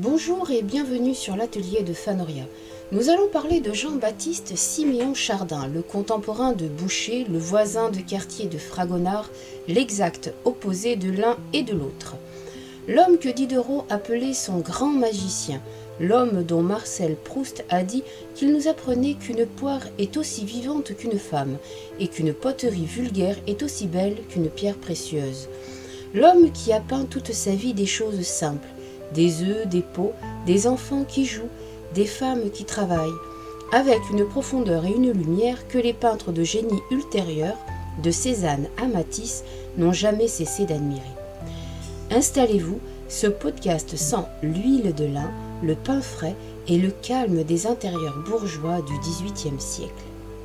Bonjour et bienvenue sur l'atelier de Fanoria. Nous allons parler de Jean-Baptiste Siméon Chardin, le contemporain de Boucher, le voisin de quartier de Fragonard, l'exact opposé de l'un et de l'autre. L'homme que Diderot appelait son grand magicien, l'homme dont Marcel Proust a dit qu'il nous apprenait qu'une poire est aussi vivante qu'une femme et qu'une poterie vulgaire est aussi belle qu'une pierre précieuse. L'homme qui a peint toute sa vie des choses simples, des œufs, des pots, des enfants qui jouent, des femmes qui travaillent, avec une profondeur et une lumière que les peintres de génie ultérieurs, de Cézanne à Matisse, n'ont jamais cessé d'admirer. Installez-vous, ce podcast sent l'huile de lin, le pain frais et le calme des intérieurs bourgeois du XVIIIe siècle.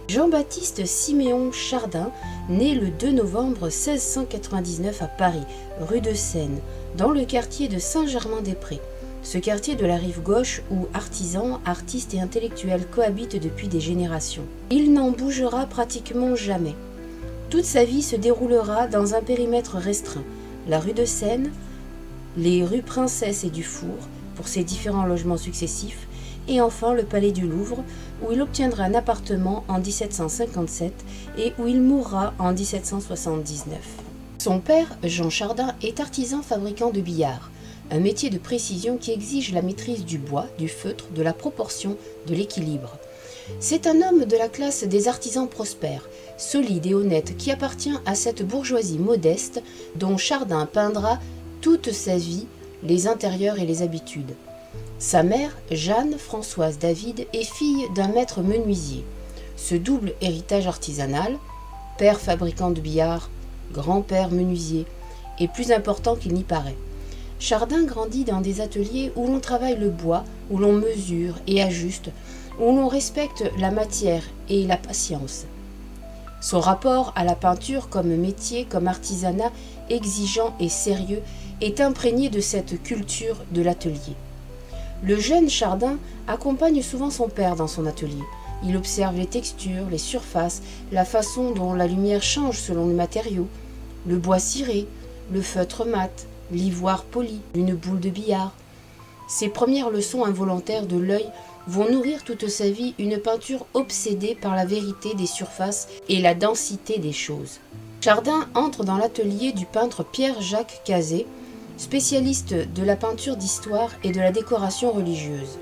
Jean-Baptiste Siméon Chardin, né le 2 novembre 1699 à Paris, rue de Seine, dans le quartier de Saint-Germain-des-Prés, ce quartier de la rive gauche où artisans, artistes et intellectuels cohabitent depuis des générations. Il n'en bougera pratiquement jamais. Toute sa vie se déroulera dans un périmètre restreint, la rue de Seine, les rues Princesse et du Four, pour ses différents logements successifs, et enfin le palais du Louvre, où il obtiendra un appartement en 1757 et où il mourra en 1779. Son père, Jean Chardin, est artisan fabricant de billard, un métier de précision qui exige la maîtrise du bois, du feutre, de la proportion, de l'équilibre. C'est un homme de la classe des artisans prospères, solide et honnête, qui appartient à cette bourgeoisie modeste dont Chardin peindra toute sa vie les intérieurs et les habitudes. Sa mère, Jeanne Françoise David, est fille d'un maître menuisier. Ce double héritage artisanal, père fabricant de billard, grand-père menuisier, est plus important qu'il n'y paraît. Chardin grandit dans des ateliers où l'on travaille le bois, où l'on mesure et ajuste, où l'on respecte la matière et la patience. Son rapport à la peinture comme métier, comme artisanat exigeant et sérieux est imprégné de cette culture de l'atelier. Le jeune Chardin accompagne souvent son père dans son atelier. Il observe les textures, les surfaces, la façon dont la lumière change selon les matériaux, le bois ciré, le feutre mat, l'ivoire poli, une boule de billard. Ces premières leçons involontaires de l'œil vont nourrir toute sa vie une peinture obsédée par la vérité des surfaces et la densité des choses. Chardin entre dans l'atelier du peintre Pierre-Jacques Cazet, spécialiste de la peinture d'histoire et de la décoration religieuse,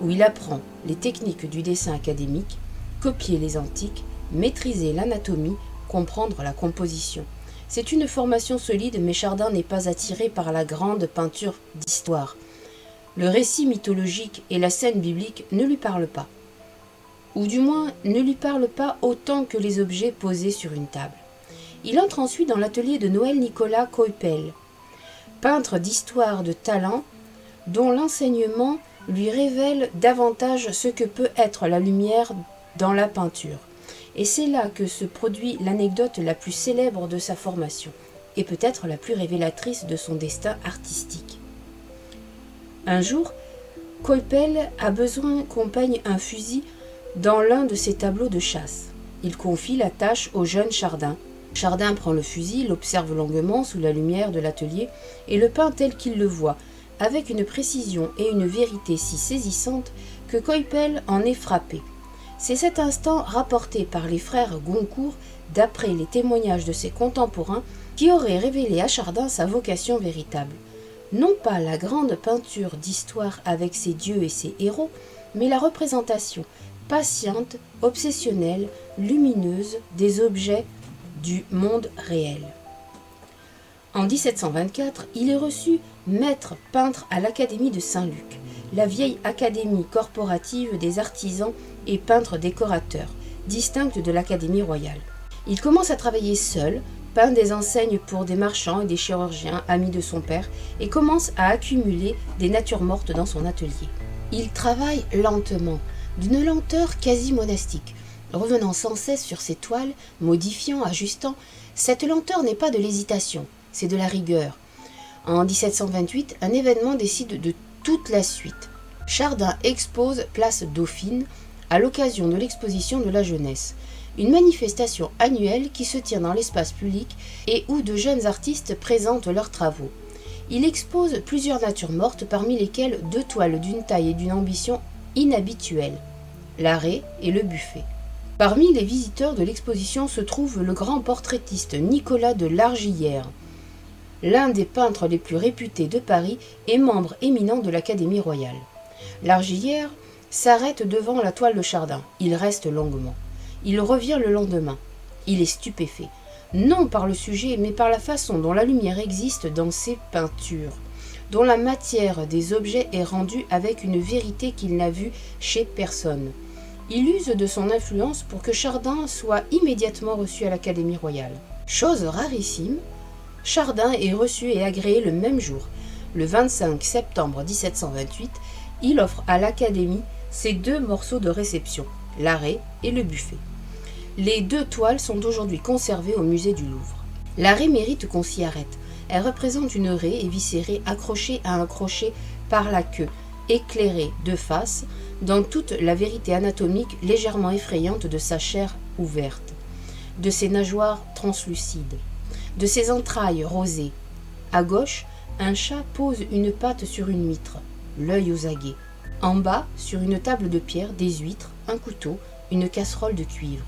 où il apprend les techniques du dessin académique, copier les antiques, maîtriser l'anatomie, comprendre la composition. C'est une formation solide, mais Chardin n'est pas attiré par la grande peinture d'histoire. Le récit mythologique et la scène biblique ne lui parlent pas, ou du moins ne lui parlent pas autant que les objets posés sur une table. Il entre ensuite dans l'atelier de Noël Nicolas Coypel, peintre d'histoire de talent, dont l'enseignement lui révèle davantage ce que peut être la lumière dans la peinture. Et c'est là que se produit l'anecdote la plus célèbre de sa formation, et peut-être la plus révélatrice de son destin artistique. Un jour, Coypel a besoin qu'on peigne un fusil dans l'un de ses tableaux de chasse. Il confie la tâche au jeune Chardin. Chardin prend le fusil, l'observe longuement sous la lumière de l'atelier et le peint tel qu'il le voit, avec une précision et une vérité si saisissantes que Coypel en est frappé. C'est cet instant rapporté par les frères Goncourt, d'après les témoignages de ses contemporains, qui aurait révélé à Chardin sa vocation véritable. Non pas la grande peinture d'histoire avec ses dieux et ses héros, mais la représentation patiente, obsessionnelle, lumineuse des objets du monde réel. En 1724, il est reçu maître peintre à l'Académie de Saint-Luc, la vieille académie corporative des artisans et peintres décorateurs, distincte de l'Académie royale. Il commence à travailler seul, peint des enseignes pour des marchands et des chirurgiens amis de son père et commence à accumuler des natures mortes dans son atelier. Il travaille lentement, d'une lenteur quasi monastique, revenant sans cesse sur ses toiles, modifiant, ajustant. Cette lenteur n'est pas de l'hésitation, c'est de la rigueur. En 1728, un événement décide de toute la suite. Chardin expose place Dauphine à l'occasion de l'exposition de la jeunesse, une manifestation annuelle qui se tient dans l'espace public et où de jeunes artistes présentent leurs travaux. Il expose plusieurs natures mortes, parmi lesquelles 2 toiles d'une taille et d'une ambition inhabituelles, l'arrêt et le buffet. Parmi les visiteurs de l'exposition se trouve le grand portraitiste Nicolas de Largillière, l'un des peintres les plus réputés de Paris et membre éminent de l'Académie royale. Largillière s'arrête devant la toile de Chardin. Il reste longuement. Il revient le lendemain. Il est stupéfait, non par le sujet, mais par la façon dont la lumière existe dans ses peintures, dont la matière des objets est rendue avec une vérité qu'il n'a vue chez personne. Il use de son influence pour que Chardin soit immédiatement reçu à l'Académie royale. Chose rarissime, Chardin est reçu et agréé le même jour. Le 25 septembre 1728, il offre à l'Académie ses 2 morceaux de réception, l'arrêt et le buffet. Les 2 toiles sont aujourd'hui conservées au musée du Louvre. L'arrêt mérite qu'on s'y arrête. Elle représente une raie éviscérée accrochée à un crochet par la queue, éclairée de face, dans toute la vérité anatomique légèrement effrayante de sa chair ouverte, de ses nageoires translucides, de ses entrailles rosées. À gauche, un chat pose une patte sur une huître, l'œil aux aguets. En bas, sur une table de pierre, des huîtres, un couteau, une casserole de cuivre.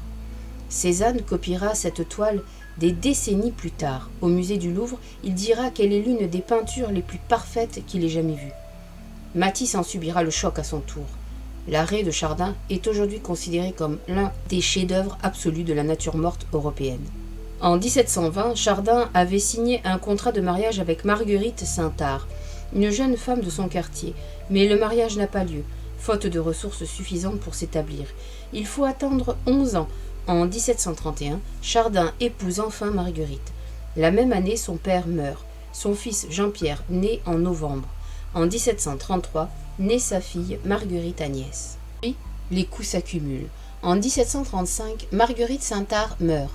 Cézanne copiera cette toile des décennies plus tard. Au musée du Louvre, il dira qu'elle est l'une des peintures les plus parfaites qu'il ait jamais vues. Matisse en subira le choc à son tour. L'arrêt de Chardin est aujourd'hui considéré comme l'un des chefs-d'œuvre absolus de la nature morte européenne. En 1720, Chardin avait signé un contrat de mariage avec Marguerite Saint-Art, une jeune femme de son quartier, mais le mariage n'a pas lieu, faute de ressources suffisantes pour s'établir. Il faut attendre 11 ans. En 1731, Chardin épouse enfin Marguerite. La même année, son père meurt. Son fils Jean-Pierre naît en novembre. En 1733, naît sa fille Marguerite Agnès. Puis, les coups s'accumulent. En 1735, Marguerite Saint-Art meurt.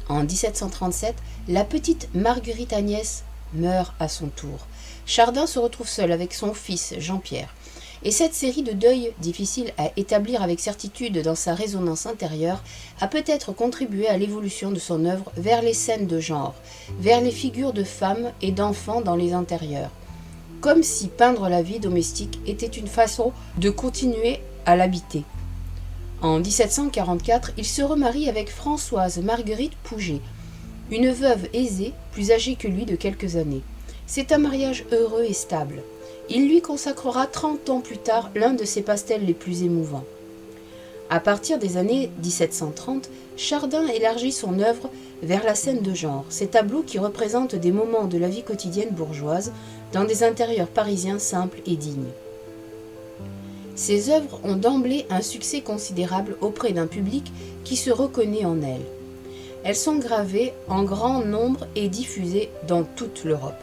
En 1737, la petite Marguerite Agnès meurt à son tour. Chardin se retrouve seul avec son fils Jean-Pierre. Et cette série de deuils, difficile à établir avec certitude dans sa résonance intérieure, a peut-être contribué à l'évolution de son œuvre vers les scènes de genre, vers les figures de femmes et d'enfants dans les intérieurs. Comme si peindre la vie domestique était une façon de continuer à l'habiter. En 1744, il se remarie avec Françoise Marguerite Pouget, une veuve aisée, plus âgée que lui de quelques années. C'est un mariage heureux et stable. Il lui consacrera 30 ans plus tard l'un de ses pastels les plus émouvants. À partir des années 1730, Chardin élargit son œuvre vers la scène de genre, ces tableaux qui représentent des moments de la vie quotidienne bourgeoise dans des intérieurs parisiens simples et dignes. Ces œuvres ont d'emblée un succès considérable auprès d'un public qui se reconnaît en elles. Elles sont gravées en grand nombre et diffusées dans toute l'Europe.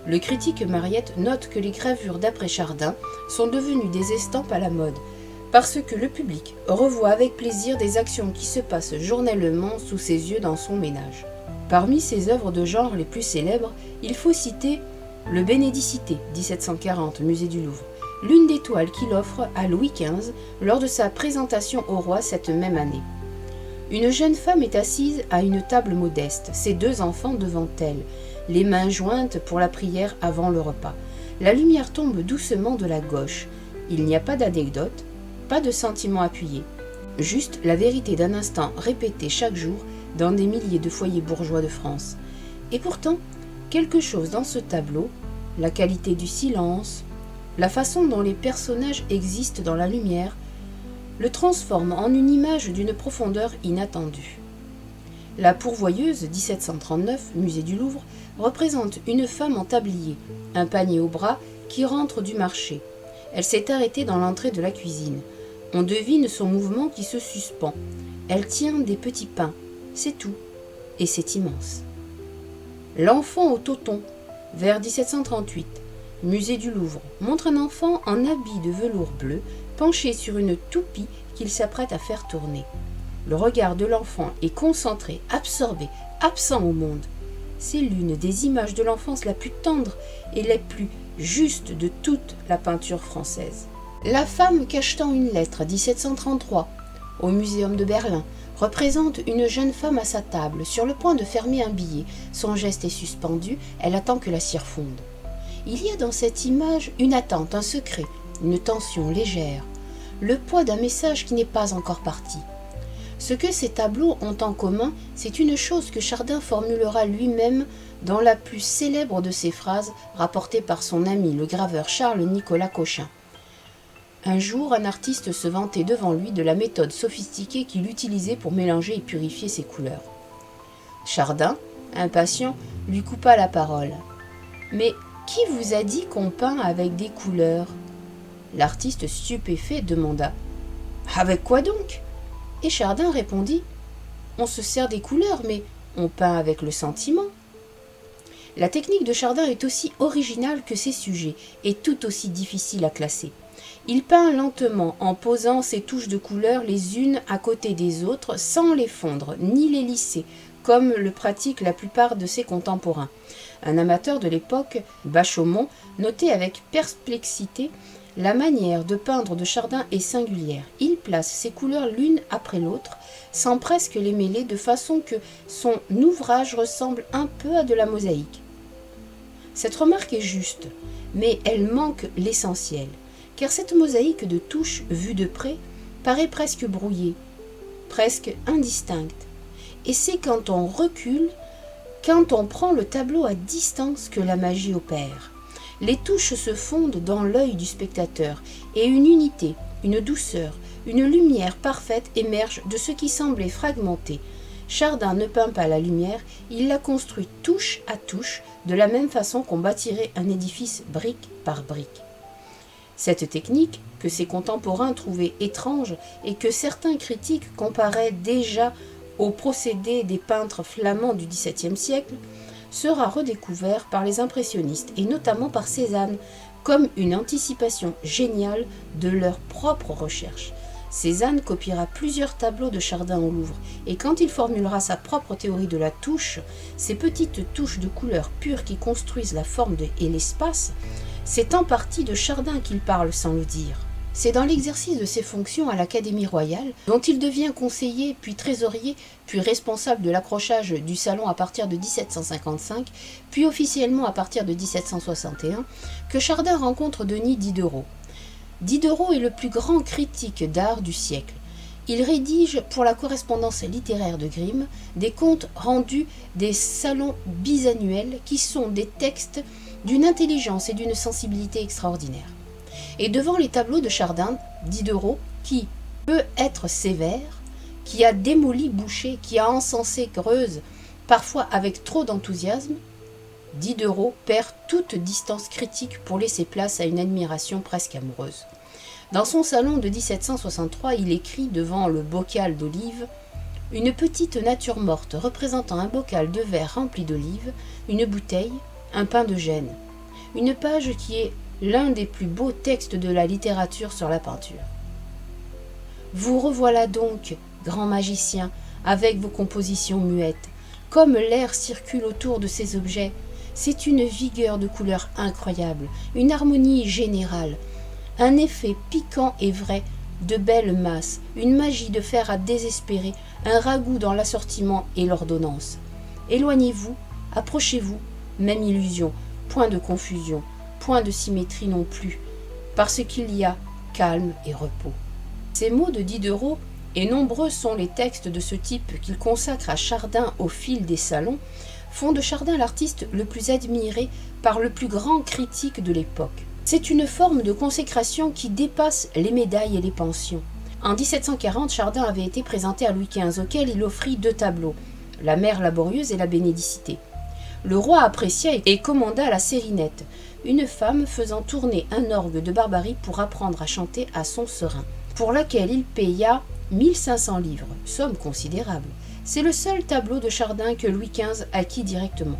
Le critique Mariette note que les gravures d'après Chardin sont devenues des estampes à la mode, parce que le public revoit avec plaisir des actions qui se passent journellement sous ses yeux dans son ménage. Parmi ses œuvres de genre les plus célèbres, il faut citer le Bénédicité, 1740, musée du Louvre, l'une des toiles qu'il offre à Louis XV lors de sa présentation au roi cette même année. Une jeune femme est assise à une table modeste, ses 2 enfants devant elle, les mains jointes pour la prière avant le repas. La lumière tombe doucement de la gauche. Il n'y a pas d'anecdote, pas de sentiment appuyé, juste la vérité d'un instant répété chaque jour dans des milliers de foyers bourgeois de France. Et pourtant, quelque chose dans ce tableau, la qualité du silence, la façon dont les personnages existent dans la lumière, le transforme en une image d'une profondeur inattendue. La Pourvoyeuse, 1739, musée du Louvre, représente une femme en tablier, un panier au bras, qui rentre du marché. Elle s'est arrêtée dans l'entrée de la cuisine. On devine son mouvement qui se suspend. Elle tient des petits pains, c'est tout, et c'est immense. L'enfant au toton, vers 1738, musée du Louvre, montre un enfant en habit de velours bleu, penché sur une toupie qu'il s'apprête à faire tourner. Le regard de l'enfant est concentré, absorbé, absent au monde. C'est l'une des images de l'enfance la plus tendre et la plus juste de toute la peinture française. La femme cachetant une lettre, 1733, au Muséum de Berlin, représente une jeune femme à sa table, sur le point de fermer un billet. Son geste est suspendu, elle attend que la cire fonde. Il y a dans cette image une attente, un secret, une tension légère, le poids d'un message qui n'est pas encore parti. Ce que ces tableaux ont en commun, c'est une chose que Chardin formulera lui-même dans la plus célèbre de ses phrases rapportée par son ami le graveur Charles-Nicolas Cochin. Un jour, un artiste se vantait devant lui de la méthode sophistiquée qu'il utilisait pour mélanger et purifier ses couleurs. Chardin, impatient, lui coupa la parole. « Mais qui vous a dit qu'on peint avec des couleurs ?» L'artiste stupéfait demanda. « Avec quoi donc ?» Et Chardin répondit « On se sert des couleurs, mais on peint avec le sentiment. » La technique de Chardin est aussi originale que ses sujets et tout aussi difficile à classer. Il peint lentement en posant ses touches de couleurs les unes à côté des autres sans les fondre ni les lisser, comme le pratiquent la plupart de ses contemporains. Un amateur de l'époque, Bachaumont, notait avec perplexité la manière de peindre de Chardin est singulière. Il place ses couleurs l'une après l'autre, sans presque les mêler, de façon que son ouvrage ressemble un peu à de la mosaïque. Cette remarque est juste, mais elle manque l'essentiel, car cette mosaïque de touches vue de près paraît presque brouillée, presque indistincte. Et c'est quand on recule, quand on prend le tableau à distance que la magie opère. Les touches se fondent dans l'œil du spectateur et une unité, une douceur, une lumière parfaite émerge de ce qui semblait fragmenté. Chardin ne peint pas la lumière, il la construit touche à touche, de la même façon qu'on bâtirait un édifice brique par brique. Cette technique, que ses contemporains trouvaient étrange et que certains critiques comparaient déjà au procédé des peintres flamands du XVIIe siècle, sera redécouvert par les impressionnistes et notamment par Cézanne comme une anticipation géniale de leur propre recherche. Cézanne copiera plusieurs tableaux de Chardin au Louvre et quand il formulera sa propre théorie de la touche, ces petites touches de couleurs pures qui construisent la forme et l'espace, c'est en partie de Chardin qu'il parle sans le dire. C'est dans l'exercice de ses fonctions à l'Académie royale, dont il devient conseiller, puis trésorier, puis responsable de l'accrochage du salon à partir de 1755, puis officiellement à partir de 1761, que Chardin rencontre Denis Diderot. Diderot est le plus grand critique d'art du siècle. Il rédige pour la correspondance littéraire de Grimm des comptes rendus des salons bisannuels qui sont des textes d'une intelligence et d'une sensibilité extraordinaires. Et devant les tableaux de Chardin, Diderot, qui peut être sévère, qui a démoli Boucher, qui a encensé Greuze, parfois avec trop d'enthousiasme, Diderot perd toute distance critique pour laisser place à une admiration presque amoureuse. Dans son salon de 1763, il écrit devant le bocal d'olive « Une petite nature morte représentant un bocal de verre rempli d'olives, une bouteille, un pain de gêne. Une page qui est l'un des plus beaux textes de la littérature sur la peinture. Vous revoilà donc, grand magicien, avec vos compositions muettes. Comme l'air circule autour de ces objets, c'est une vigueur de couleurs incroyable, une harmonie générale, un effet piquant et vrai, de belles masses, une magie de fer à désespérer, un ragoût dans l'assortiment et l'ordonnance. Éloignez-vous, approchez-vous, même illusion, point de confusion, point de symétrie non plus, parce qu'il y a calme et repos. » Ces mots de Diderot, et nombreux sont les textes de ce type qu'il consacre à Chardin au fil des salons, font de Chardin l'artiste le plus admiré par le plus grand critique de l'époque. C'est une forme de consécration qui dépasse les médailles et les pensions. En 1740, Chardin avait été présenté à Louis XV, auquel il offrit 2 tableaux, la Mère laborieuse et la Bénédicité. Le roi apprécia et commanda la Sérinette, une femme faisant tourner un orgue de Barbarie pour apprendre à chanter à son serin, pour laquelle il paya 1500 livres, somme considérable. C'est le seul tableau de Chardin que Louis XV acquit directement.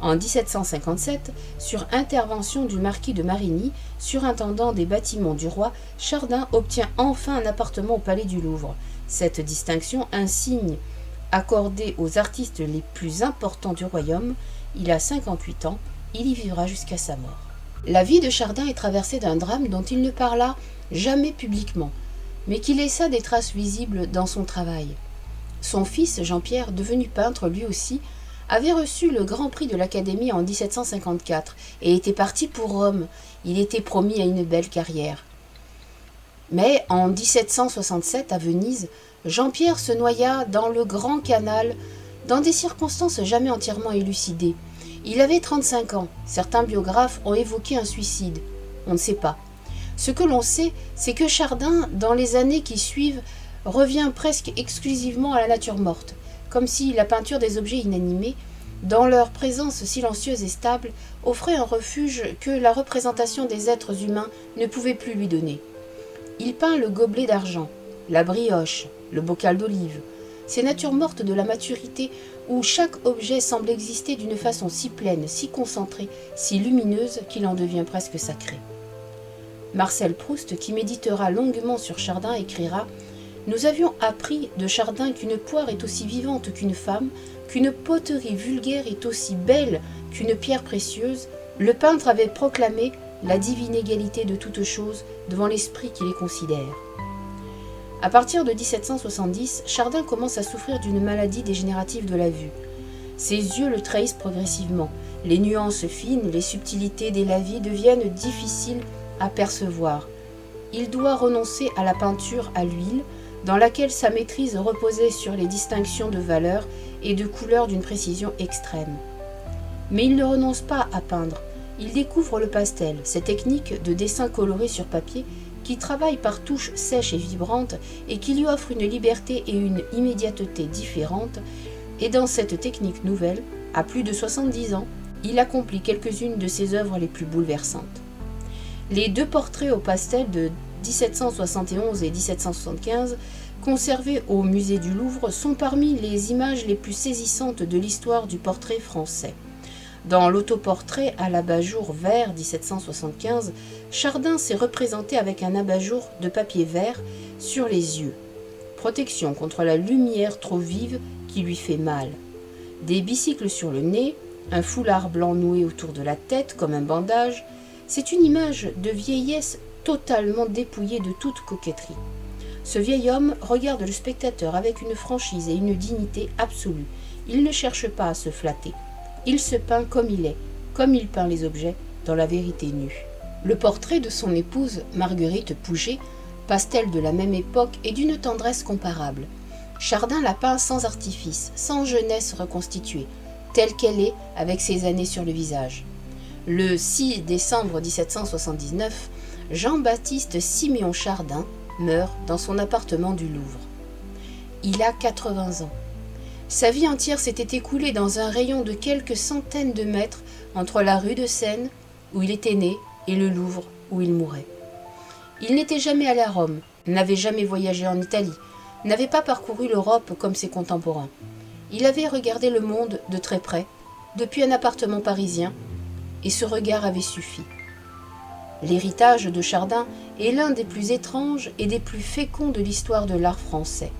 En 1757, sur intervention du marquis de Marigny, surintendant des bâtiments du roi, Chardin obtient enfin un appartement au Palais du Louvre. Cette distinction, insigne accordée aux artistes les plus importants du royaume, il a 58 ans, il y vivra jusqu'à sa mort. La vie de Chardin est traversée d'un drame dont il ne parla jamais publiquement, mais qui laissa des traces visibles dans son travail. Son fils, Jean-Pierre, devenu peintre lui aussi, avait reçu le Grand Prix de l'Académie en 1754 et était parti pour Rome. Il était promis à une belle carrière. Mais en 1767, à Venise, Jean-Pierre se noya dans le Grand Canal dans des circonstances jamais entièrement élucidées. Il avait 35 ans. Certains biographes ont évoqué un suicide. On ne sait pas. Ce que l'on sait, c'est que Chardin, dans les années qui suivent, revient presque exclusivement à la nature morte, comme si la peinture des objets inanimés, dans leur présence silencieuse et stable, offrait un refuge que la représentation des êtres humains ne pouvait plus lui donner. Il peint le gobelet d'argent, la brioche, le bocal d'olive, ces natures mortes de la maturité où chaque objet semble exister d'une façon si pleine, si concentrée, si lumineuse qu'il en devient presque sacré. Marcel Proust, qui méditera longuement sur Chardin, écrira « Nous avions appris de Chardin qu'une poire est aussi vivante qu'une femme, qu'une poterie vulgaire est aussi belle qu'une pierre précieuse. Le peintre avait proclamé la divine égalité de toutes choses devant l'esprit qui les considère. » À partir de 1770, Chardin commence à souffrir d'une maladie dégénérative de la vue. Ses yeux le trahissent progressivement. Les nuances fines, les subtilités des lavis deviennent difficiles à percevoir. Il doit renoncer à la peinture à l'huile, dans laquelle sa maîtrise reposait sur les distinctions de valeur et de couleurs d'une précision extrême. Mais il ne renonce pas à peindre. Il découvre le pastel, cette technique de dessin coloré sur papier qui travaille par touches sèches et vibrantes et qui lui offre une liberté et une immédiateté différentes. Et dans cette technique nouvelle, à plus de 70 ans, il accomplit quelques-unes de ses œuvres les plus bouleversantes. Les deux portraits au pastel de 1771 et 1775, conservés au musée du Louvre, sont parmi les images les plus saisissantes de l'histoire du portrait français. Dans l'autoportrait à l'abat-jour vert 1775, Chardin s'est représenté avec un abat-jour de papier vert sur les yeux. Protection contre la lumière trop vive qui lui fait mal. Des bicycles sur le nez, un foulard blanc noué autour de la tête comme un bandage, c'est une image de vieillesse totalement dépouillée de toute coquetterie. Ce vieil homme regarde le spectateur avec une franchise et une dignité absolue. Il ne cherche pas à se flatter. Il se peint comme il est, comme il peint les objets, dans la vérité nue. Le portrait de son épouse, Marguerite Pouget, pastel de la même époque et d'une tendresse comparable. Chardin la peint sans artifice, sans jeunesse reconstituée, telle qu'elle est avec ses années sur le visage. Le 6 décembre 1779, Jean-Baptiste Siméon Chardin meurt dans son appartement du Louvre. Il a 80 ans. Sa vie entière s'était écoulée dans un rayon de quelques centaines de mètres entre la rue de Seine, où il était né, et le Louvre, où il mourait. Il n'était jamais allé à Rome, n'avait jamais voyagé en Italie, n'avait pas parcouru l'Europe comme ses contemporains. Il avait regardé le monde de très près, depuis un appartement parisien, et ce regard avait suffi. L'héritage de Chardin est l'un des plus étranges et des plus féconds de l'histoire de l'art français.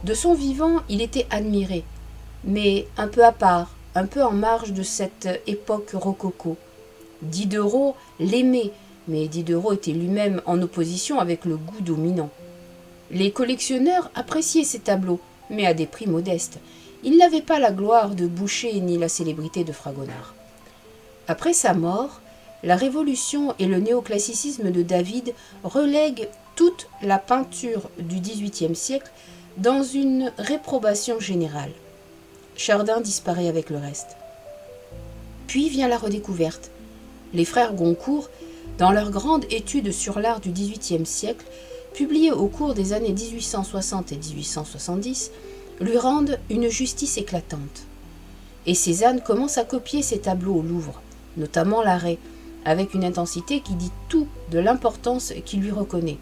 De son vivant, il était admiré, mais un peu à part, un peu en marge de cette époque rococo. Diderot l'aimait, mais Diderot était lui-même en opposition avec le goût dominant. Les collectionneurs appréciaient ses tableaux, mais à des prix modestes. Ils n'avaient pas la gloire de Boucher ni la célébrité de Fragonard. Après sa mort, la Révolution et le néoclassicisme de David relèguent toute la peinture du XVIIIe siècle dans une réprobation générale. Chardin disparaît avec le reste. Puis vient la redécouverte. Les frères Goncourt, dans leur grande étude sur l'art du XVIIIe siècle, publiée au cours des années 1860 et 1870, lui rendent une justice éclatante. Et Cézanne commence à copier ses tableaux au Louvre, notamment l'arrêt, avec une intensité qui dit tout de l'importance qu'il lui reconnaît.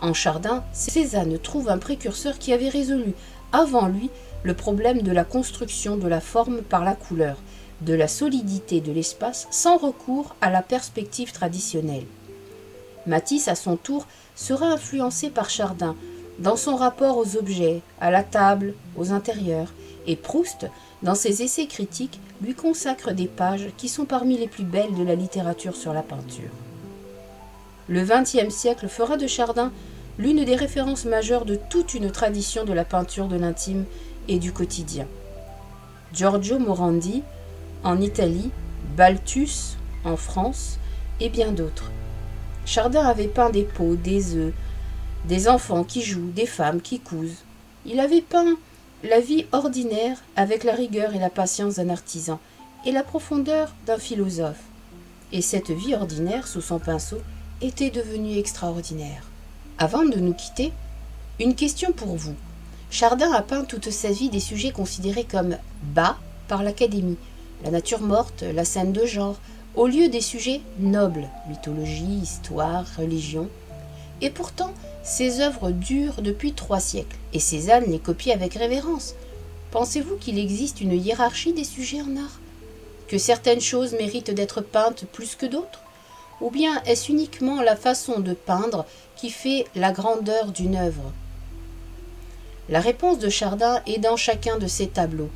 En Chardin, Cézanne trouve un précurseur qui avait résolu, avant lui, le problème de la construction de la forme par la couleur, de la solidité de l'espace sans recours à la perspective traditionnelle. Matisse, à son tour, sera influencé par Chardin dans son rapport aux objets, à la table, aux intérieurs, et Proust, dans ses essais critiques, lui consacre des pages qui sont parmi les plus belles de la littérature sur la peinture. Le XXe siècle fera de Chardin l'une des références majeures de toute une tradition de la peinture de l'intime et du quotidien. Giorgio Morandi en Italie, Balthus en France et bien d'autres. Chardin avait peint des pots, des œufs, des enfants qui jouent, des femmes qui cousent. Il avait peint la vie ordinaire avec la rigueur et la patience d'un artisan et la profondeur d'un philosophe. Et cette vie ordinaire, sous son pinceau, était devenue extraordinaire. Avant de nous quitter, une question pour vous. Chardin a peint toute sa vie des sujets considérés comme bas par l'Académie, la nature morte, la scène de genre, au lieu des sujets nobles, mythologie, histoire, religion. Et pourtant, ses œuvres durent depuis 3 siècles, et Cézanne les copie avec révérence. Pensez-vous qu'il existe une hiérarchie des sujets en art? Que certaines choses méritent d'être peintes plus que d'autres? Ou bien est-ce uniquement la façon de peindre qui fait la grandeur d'une œuvre? La réponse de Chardin est dans chacun de ses tableaux.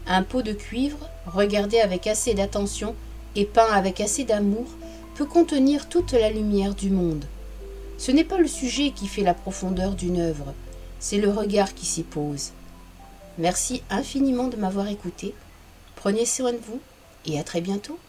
Un pot de cuivre, regardé avec assez d'attention et peint avec assez d'amour, peut contenir toute la lumière du monde. Ce n'est pas le sujet qui fait la profondeur d'une œuvre, c'est le regard qui s'y pose. Merci infiniment de m'avoir écouté. Prenez soin de vous et à très bientôt.